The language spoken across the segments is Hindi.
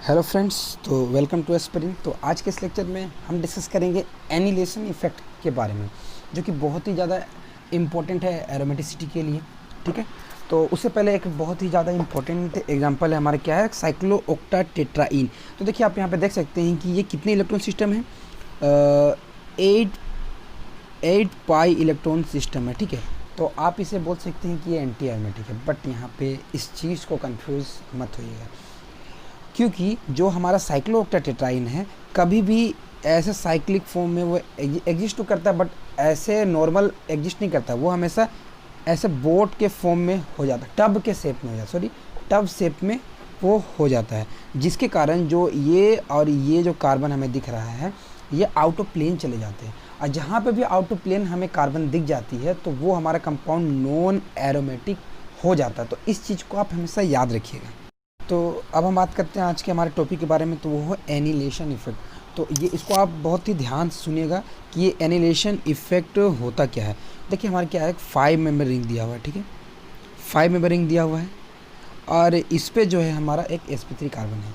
हेलो फ्रेंड्स, तो वेलकम टू एस्पिरिन। तो आज के इस लेक्चर में हम डिस्कस करेंगे एनिलेशन इफेक्ट के बारे में, जो कि बहुत ही ज़्यादा इम्पोर्टेंट है एरोमेटिसिटी के लिए। ठीक है, तो उससे पहले एक बहुत ही ज़्यादा इम्पोर्टेंट एग्जांपल है हमारा, क्या है, साइक्लोओक्टाटेट्राईन। तो देखिए, आप यहाँ पे देख सकते हैं कि ये कितने इलेक्ट्रॉन सिस्टम है, 8 पाई इलेक्ट्रॉन सिस्टम है। ठीक है, तो आप इसे बोल सकते हैं कि ये एंटी एरोमेटिक है, बट यहाँ पे इस चीज़ को कंफ्यूज मत होइएगा, क्योंकि जो हमारा साइक्लोओक्टाटेट्राईन है कभी भी ऐसे साइक्लिक फॉर्म में वो एग्जिस्ट तो करता है, बट ऐसे नॉर्मल एग्जिस्ट नहीं करता। वो हमेशा ऐसे बोट के फॉर्म में हो जाता है, टब के शेप में हो जाता है, टब शेप में वो हो जाता है, जिसके कारण जो ये और ये जो कार्बन हमें दिख रहा है ये आउट ऑफ प्लेन चले जाते हैं। और जहाँ पे भी आउट ऑफ प्लेन हमें कार्बन दिख जाती है तो वो हमारा कंपाउंड नॉन एरोमेटिक हो जाता है। तो इस चीज़ को आप हमेशा याद रखिएगा। तो अब हम बात करते हैं आज के हमारे टॉपिक के बारे में, तो वो है एनिलेशन इफेक्ट। तो ये इसको आप बहुत ही ध्यान से सुनिएगा कि ये एनिलेशन इफेक्ट होता क्या है। देखिए, हमारे क्या है, 5 मेंबर रिंग दिया हुआ है। ठीक है, 5 मेंबर रिंग दिया हुआ है और इस पे जो है हमारा एक sp3 कार्बन है।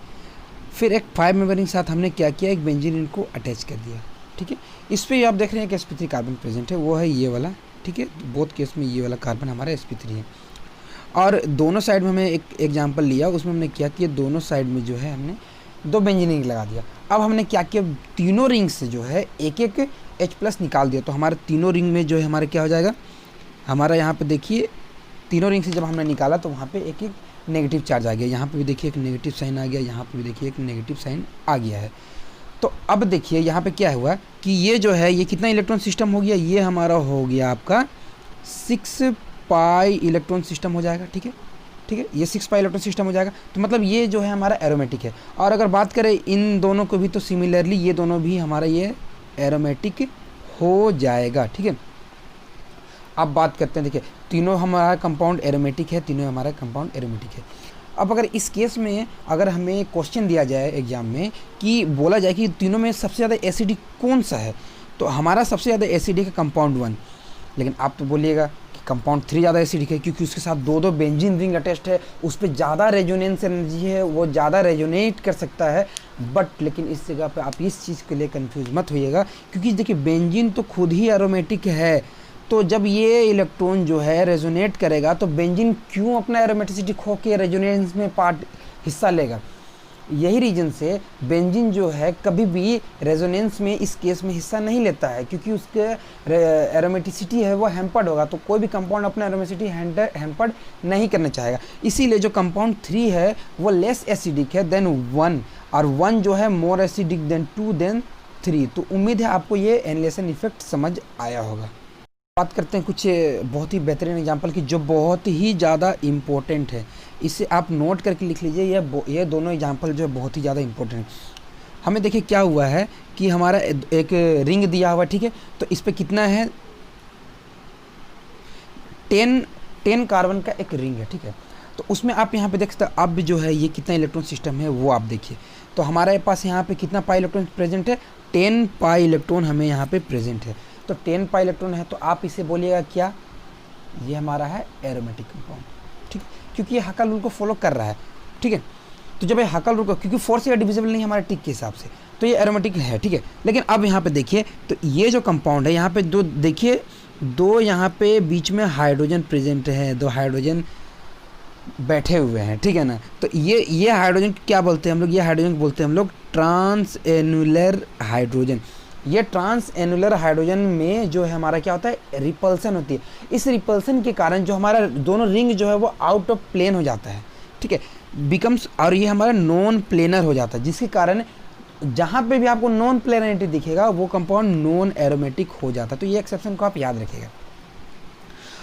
फिर एक 5 मेंबर रिंग साथ हमने क्या किया, एक बेंजीन रिंग को अटैच कर दिया। ठीक है, इस पर आप देख रहे हैं कि sp3 कार्बन प्रेजेंट है, वो है ये वाला। ठीक है, बोथ केस में ये वाला कार्बन हमारा sp3 है। और दोनों साइड में हमें एक एग्जांपल लिया, उसमें हमने क्या किया, दोनों साइड में जो है हमने 2 बेंजीन रिंग लगा दिया। अब हमने क्या किया, तीनों रिंग से जो है एक एक H+ निकाल दिया। तो हमारे तीनों रिंग में जो है हमारे क्या हो जाएगा, हमारा यहाँ पे देखिए तीनों रिंग से जब हमने निकाला तो वहाँ पे एक एक नेगेटिव चार्ज आ गया। यहाँ पे भी देखिए एक नेगेटिव साइन आ गया, यहाँ पे भी देखिए एक नेगेटिव साइन आ गया है। तो अब देखिए यहाँ पे क्या हुआ कि ये जो है ये कितना इलेक्ट्रॉन सिस्टम हो गया, ये हमारा हो गया आपका 6 पाई इलेक्ट्रॉन सिस्टम हो जाएगा। ठीक है, ठीक है, ये 6 पाई इलेक्ट्रॉन सिस्टम हो जाएगा। तो मतलब ये जो है हमारा एरोमेटिक है। और अगर बात करें इन दोनों को भी, तो सिमिलरली ये दोनों भी हमारा ये एरोमेटिक हो जाएगा। ठीक है, अब बात करते हैं, देखिए तीनों हमारा कंपाउंड एरोमेटिक है, तीनों हमारा कंपाउंड एरोमेटिक है। अब अगर इस केस में अगर हमें क्वेश्चन दिया जाए एग्जाम में कि बोला जाए कि तीनों में सबसे ज़्यादा एसिडिक कौन सा है, तो हमारा सबसे ज़्यादा एसिडिक है कंपाउंड 1। लेकिन आप तो बोलिएगा कि कंपाउंड 3 ज़्यादा एसिडिक है, क्योंकि उसके साथ 2 बेंजीन रिंग अटैच्ड है, उस पर ज़्यादा रेजोनेंस एनर्जी है, वो ज़्यादा रेजोनेट कर सकता है। बट लेकिन इस जगह पे आप इस चीज़ के लिए कंफ्यूज मत होइएगा, क्योंकि देखिए बेंजीन तो खुद ही एरोमेटिक है। तो जब ये इलेक्ट्रॉन जो है रेजोनेट करेगा तो बेंजीन क्यों अपना एरोमेटिसिटी खो के रेजोनेंस में पार्ट हिस्सा लेगा। यही रीजन से बेंजीन जो है कभी भी रेजोनेंस में इस केस में हिस्सा नहीं लेता है, क्योंकि उसके एरोमेटिसिटी है वो हैम्पर्ड होगा। तो कोई भी कंपाउंड अपना एरोमेटिसिटी हैम्पर्ड नहीं करना चाहेगा। इसीलिए जो कंपाउंड 3 है वो लेस एसिडिक है देन 1, और 1 जो है मोर एसिडिक देन 2 देन 3। तो उम्मीद है आपको ये एनिलेशन इफेक्ट समझ आया होगा। बात करते हैं कुछ बहुत ही बेहतरीन एग्जांपल की, जो बहुत ही ज़्यादा इम्पोर्टेंट है। इसे आप नोट करके लिख लीजिए, ये दोनों एग्जांपल जो है बहुत ही ज़्यादा इम्पोर्टेंट है। हमें देखिए क्या हुआ है कि हमारा एक रिंग दिया हुआ, ठीक है, तो इस पे कितना है, 10 कार्बन का एक रिंग है। ठीक है, तो उसमें आप यहाँ पे देख सकते हैं अब जो है ये कितना इलेक्ट्रॉन सिस्टम है वो आप देखिए। तो हमारे पास यहाँ पे कितना पाई इलेक्ट्रॉन प्रेजेंट है, 10 पाई इलेक्ट्रॉन हमें यहाँ पे प्रेजेंट है। तो 10 पाई इलेक्ट्रॉन है, तो आप इसे बोलिएगा क्या, ये हमारा है एरोमेटिक कंपाउंड। ठीक, क्योंकि ये हकल रूल को फॉलो कर रहा है। ठीक है, तो जब ये हकल रूल को, क्योंकि 4 से डिविजिबल नहीं हमारे टिक के हिसाब से, तो ये एरोमेटिक है। ठीक है, लेकिन अब यहाँ पे देखिए, तो ये जो कंपाउंड है यहाँ पे दो देखिए, 2 यहाँ पे बीच में हाइड्रोजन प्रेजेंट है, 2 हाइड्रोजन बैठे हुए हैं। ठीक है ना, तो ये हाइड्रोजन क्या बोलते हैं हम लोग, ये हाइड्रोजन बोलते हैं हम लोग ट्रांस एनुलर हाइड्रोजन। ये ट्रांस एनुलर हाइड्रोजन में जो है हमारा क्या होता है, रिपल्सन होती है। इस रिपल्सन के कारण जो हमारा दोनों रिंग जो है वो आउट ऑफ प्लेन हो जाता है। ठीक है, बिकम्स, और ये हमारा नॉन प्लेनर हो जाता है, जिसके कारण जहाँ पे भी आपको नॉन प्लेनरिटी दिखेगा वो कंपाउंड नॉन एरोमेटिक हो जाता है। तो ये एक्सेप्शन को आप याद रखिएगा।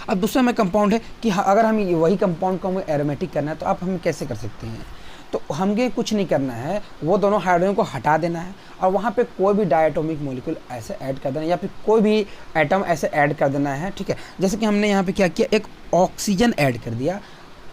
अब दूसरा में कंपाउंड है कि अगर हम वही कंपाउंड को हमें एरोमेटिक करना है तो आप हम कैसे कर सकते हैं। तो हमें कुछ नहीं करना है, वो दोनों हाइड्रोजन को हटा देना है और वहाँ पे कोई भी डायटोमिक मॉलिक्यूल ऐसे ऐड कर देना है, या फिर कोई भी एटम ऐसे ऐड कर देना है। ठीक है, जैसे कि हमने यहाँ पे क्या किया, एक ऑक्सीजन ऐड कर दिया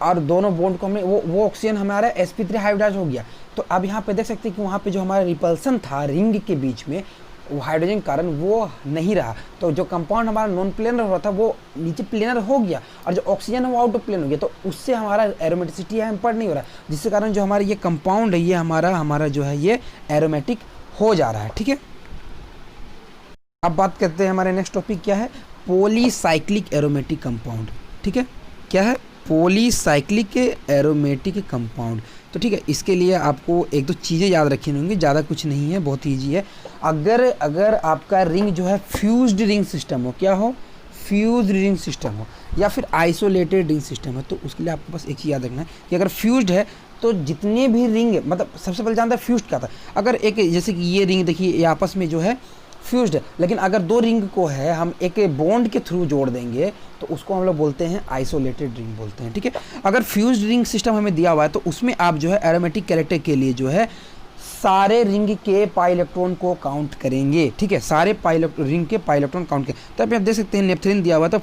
और दोनों बॉन्ड को हमने वो ऑक्सीजन हमारा sp3 हाइब्रिडाइज हो गया। तो अब यहाँ पे देख सकते हैं कि वहाँ पे जो हमारा रिपल्सन था रिंग के बीच में, वो हाइड्रोजन कारण वो नहीं रहा, तो जो कंपाउंड हमारा नॉन प्लेनर हो रहा था वो नीचे प्लेनर हो गया, और जो ऑक्सीजन है वो आउट ऑफ प्लेन हो गया, तो उससे हमारा एरोमेटिसिटी हैम्पर नहीं हो रहा, जिसके कारण जो हमारा ये कंपाउंड है ये हमारा जो है ये एरोमेटिक हो जा रहा है। ठीक है, अब बात करते हैं हमारे नेक्स्ट टॉपिक क्या है, पॉलीसाइक्लिक एरोमेटिक कंपाउंड। ठीक है, क्या है, पॉलीसाइक्लिक एरोमेटिक कंपाउंड। तो ठीक है, इसके लिए आपको एक दो चीज़ें याद रखनी होंगी, ज़्यादा कुछ नहीं है, बहुत ईजी है। अगर आपका रिंग जो है फ्यूज्ड रिंग सिस्टम हो, क्या हो, फ्यूज्ड रिंग सिस्टम हो, या फिर आइसोलेटेड रिंग सिस्टम है, तो उसके लिए आपको बस एक चीज़ याद रखना है कि अगर फ्यूज्ड है तो जितने भी रिंग, मतलब सबसे पहले जानता है फ्यूज्ड क्या था। अगर एक, जैसे कि ये रिंग देखिए, ये आपस में जो है फ्यूज्ड है, लेकिन अगर दो रिंग को है हम एक बॉन्ड के थ्रू जोड़ देंगे तो उसको हम लोग बोलते हैं आइसोलेटेड रिंग बोलते हैं। ठीक है, अगर फ्यूज्ड रिंग सिस्टम हमें दिया हुआ है तो उसमें आप जो है एरोमेटिक कैरेक्टर के लिए जो है सारे रिंग के पाई इलेक्ट्रॉन को काउंट करेंगे। ठीक है, सारे रिंग के पाई इलेक्ट्रॉन काउंट करें। तब आप देख सकते हैं नेपथलीन दिया हुआ है, तो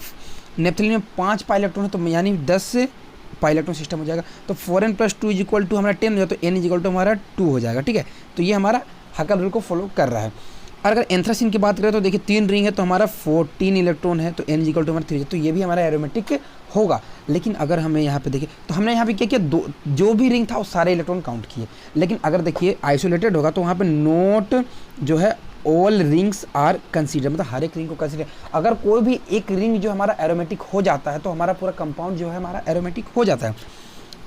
नेपथलीन में 5 पाई इलेक्ट्रॉन है, तो यानी 10 पाई इलेक्ट्रॉन सिस्टम हो जाएगा। तो 4n + 2 = हमारा 10 हो जाएगा, तो n = हमारा 2 हो जाएगा। ठीक है, तो ये हमारा हकल रूल को फॉलो कर रहा है। और अगर एंथ्रासिन की बात करें तो देखिए 3 रिंग है, तो हमारा 14 इलेक्ट्रॉन है, तो n = हमारा 3, तो ये भी हमारा एरोमेटिक होगा। लेकिन अगर हमें यहाँ पे देखिए, तो हमने यहाँ पे क्या किया, जो भी रिंग था वो सारे इलेक्ट्रॉन काउंट किए। लेकिन अगर देखिए आइसोलेटेड होगा तो वहाँ पे नोट जो है ऑल रिंग्स आर कंसीडर, मतलब हर एक रिंग को कंसीडर, अगर कोई भी एक रिंग जो हमारा एरोमेटिक हो जाता है तो हमारा पूरा कंपाउंड जो है हमारा एरोमेटिक हो जाता है।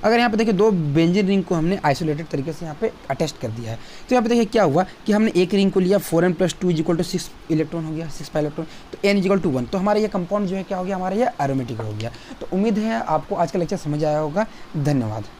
अगर यहाँ पे देखिए 2 बेंजीन रिंग को हमने आइसोलेटेड तरीके से यहाँ पे अटैच कर दिया है, तो यहाँ पे देखिए क्या हुआ कि हमने एक रिंग को लिया, 4n + 2 = 6 इलेक्ट्रॉन हो गया, 6 पाई इलेक्ट्रॉन, तो n = 1, तो हमारा ये कंपाउंड जो है क्या हो गया, हमारा ये एरोमेटिक हो गया। तो उम्मीद है आपको आज का लेक्चर समझ आया होगा। धन्यवाद।